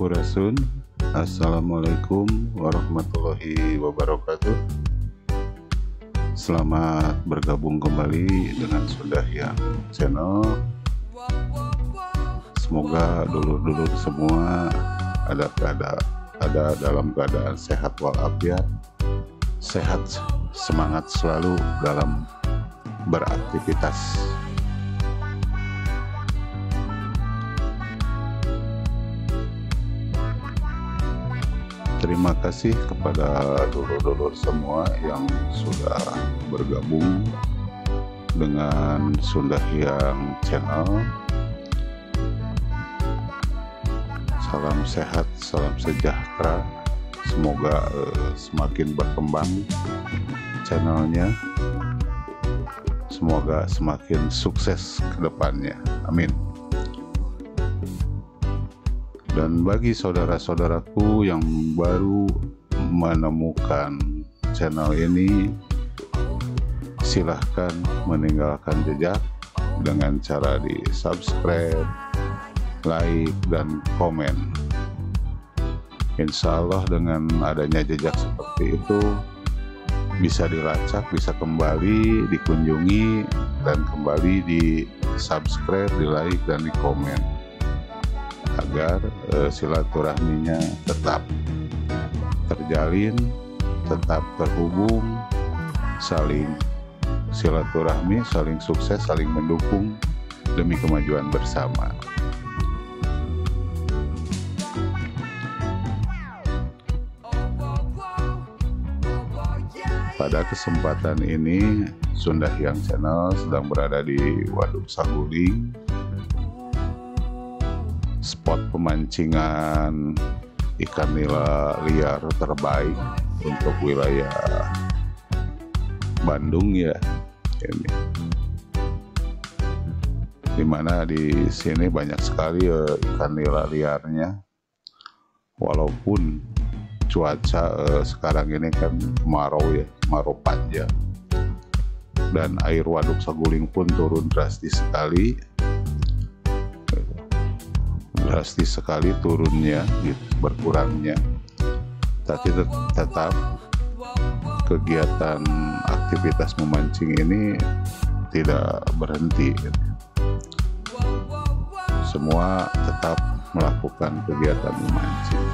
Sampurasun. Assalamualaikum warahmatullahi wabarakatuh. Selamat bergabung kembali dengan Sundahyang Channel. Semoga dulur-dulur semua ada dalam keadaan sehat walafiat, sehat, semangat selalu dalam beraktivitas. Terima kasih kepada dulur-dulur semua yang sudah bergabung dengan Sundahyang Channel. Salam sehat, salam sejahtera. Semoga semakin berkembang channelnya. Semoga semakin sukses ke depannya. Amin. Dan bagi saudara-saudaraku yang baru menemukan channel ini, silahkan meninggalkan jejak dengan cara di subscribe, like, dan komen. Insya Allah dengan adanya jejak seperti itu bisa dilacak, bisa kembali dikunjungi, dan kembali di subscribe, di like, dan di komen, agar silaturahminya tetap terjalin, tetap terhubung, saling silaturahmi, saling sukses, saling mendukung demi kemajuan bersama. Pada kesempatan ini Sundahyang Channel sedang berada di Waduk Saguling, spot pemancingan ikan nila liar terbaik untuk wilayah Bandung ya. Ini dimana di sini banyak sekali ikan nila liarnya, walaupun cuaca sekarang ini kan kemarau ya, kemarau panjang, dan air Waduk Saguling pun turun drastis sekali turunnya, gitu, berkurangnya. Tapi tetap kegiatan aktivitas memancing ini tidak berhenti, gitu. Semua tetap melakukan kegiatan memancing.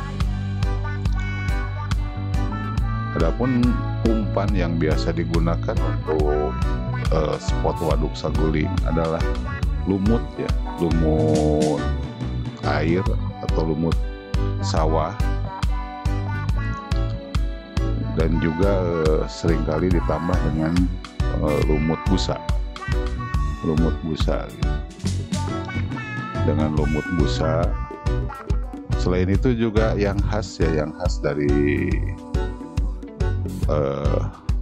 Adapun umpan yang biasa digunakan untuk spot Waduk Saguling adalah lumut ya, lumut air atau lumut sawah, dan juga seringkali ditambah dengan lumut busa gitu. Dengan lumut busa. Selain itu juga yang khas dari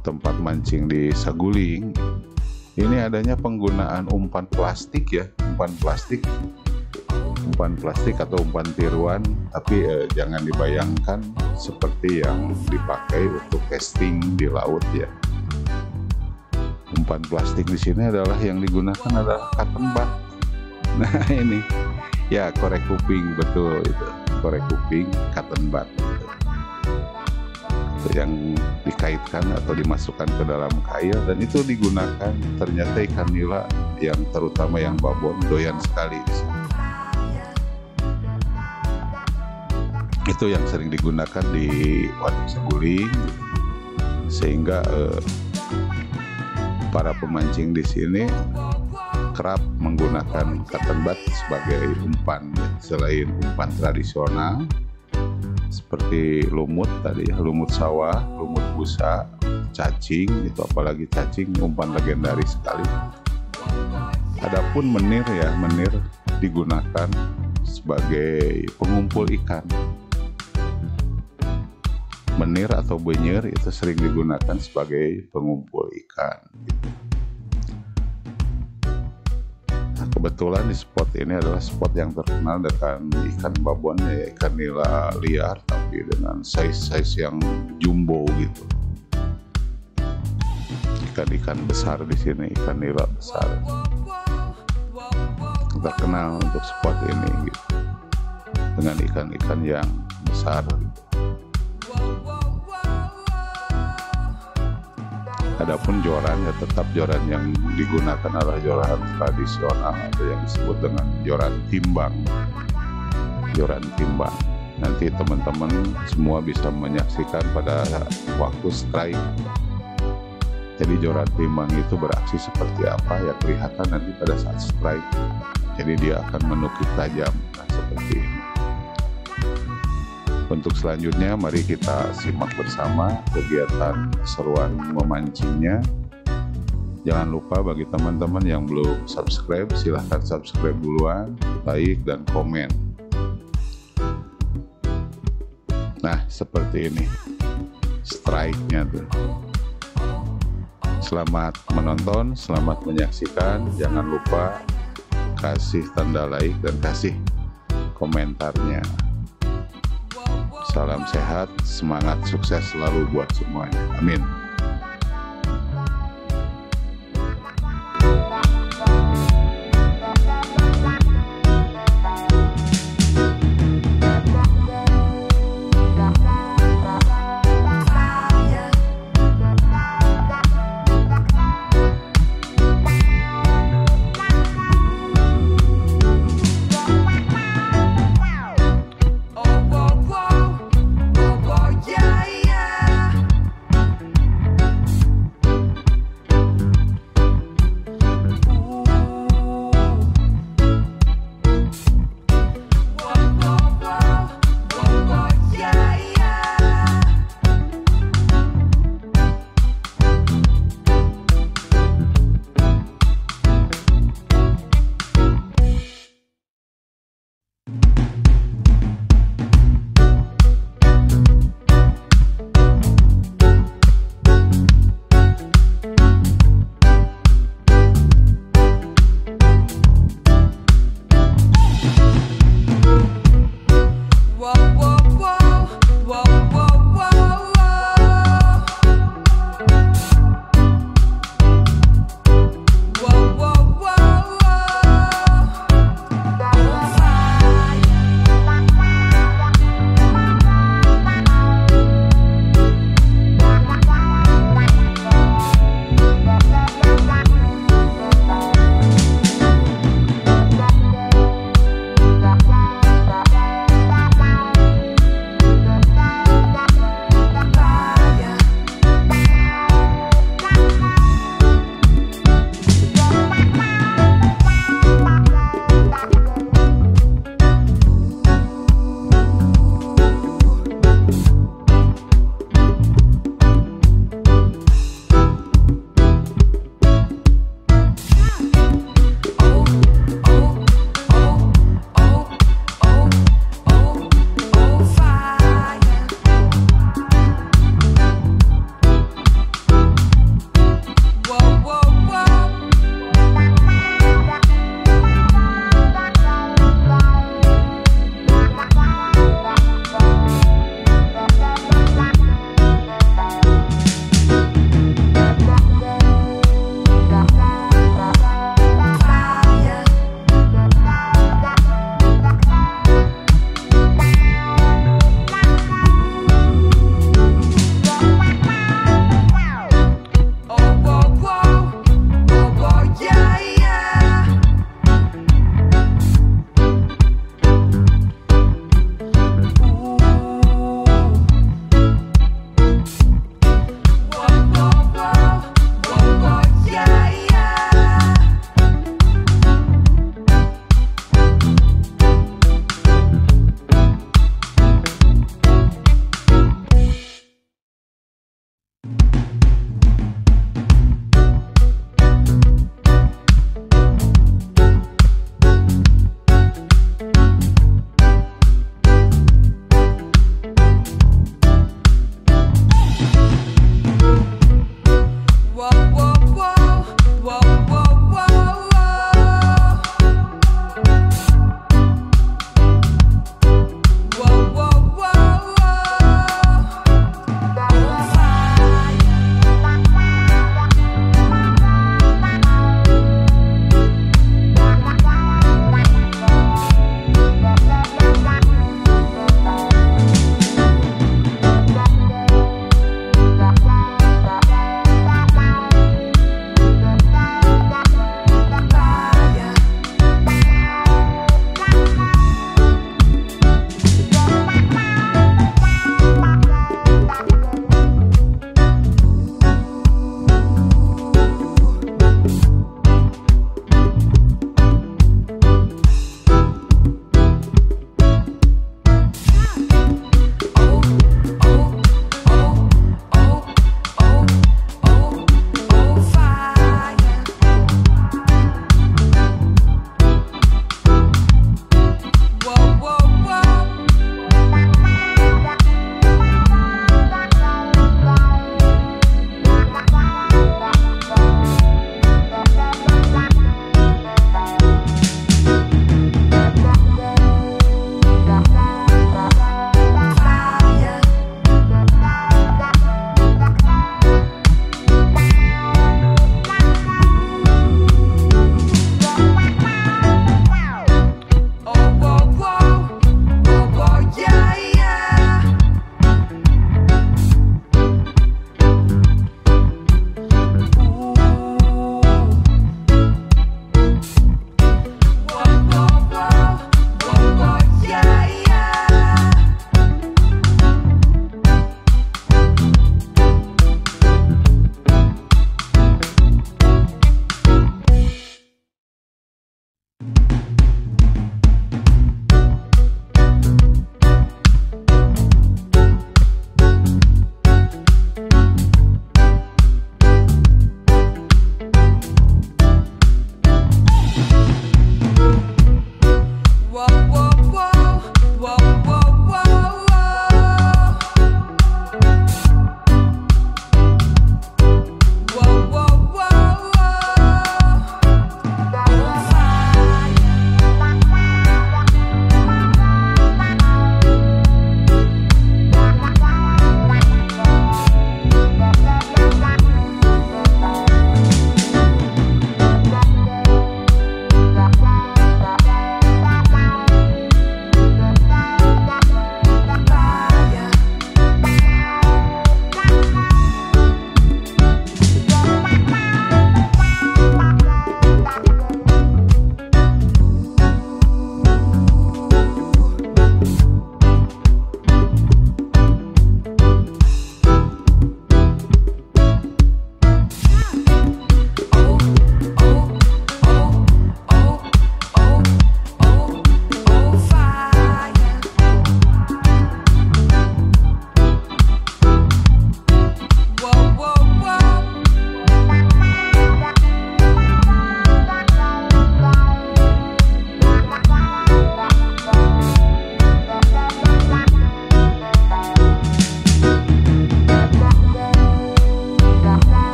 tempat mancing di Saguling ini adanya penggunaan umpan plastik ya, umpan plastik atau umpan tiruan, tapi jangan dibayangkan seperti yang dipakai untuk casting di laut ya. Umpan plastik di sini adalah yang digunakan adalah cotton bud. Nah ini ya, korek kuping, betul itu, korek kuping cotton bud itu yang dikaitkan atau dimasukkan ke dalam kail, dan itu digunakan. Ternyata ikan nila yang terutama yang babon doyan sekali di sini. Itu yang sering digunakan di Waduk Saguling, sehingga para pemancing di sini kerap menggunakan cotton bud sebagai umpan, selain umpan tradisional seperti lumut tadi ya, lumut sawah, lumut busa, cacing, itu apalagi cacing umpan legendaris sekali. Adapun menir ya, menir digunakan sebagai pengumpul ikan. Menir atau benyer itu sering digunakan sebagai pengumpul ikan gitu. Nah, kebetulan di spot ini adalah spot yang terkenal dengan ikan babon ya, ikan nila liar, tapi dengan size yang jumbo gitu. Ikan-ikan besar di sini, ikan nila besar terkenal untuk spot ini gitu. dengan ikan-ikan yang besar. Adapun joran ya tetap joran yang digunakan adalah joran tradisional atau yang disebut dengan joran timbang. Joran timbang. Nanti teman-teman semua bisa menyaksikan pada waktu strike. Jadi joran timbang itu beraksi seperti apa ya kelihatan nanti pada saat strike. Jadi dia akan menukik tajam, nah, seperti ini. Untuk selanjutnya mari kita simak bersama kegiatan keseruan memancingnya. Jangan lupa bagi teman-teman yang belum subscribe, silahkan subscribe duluan, like dan komen. Nah seperti ini strike-nya tuh. Selamat menonton, selamat menyaksikan. Jangan lupa kasih tanda like dan kasih komentarnya. Salam sehat, semangat, sukses selalu buat semuanya. Amin.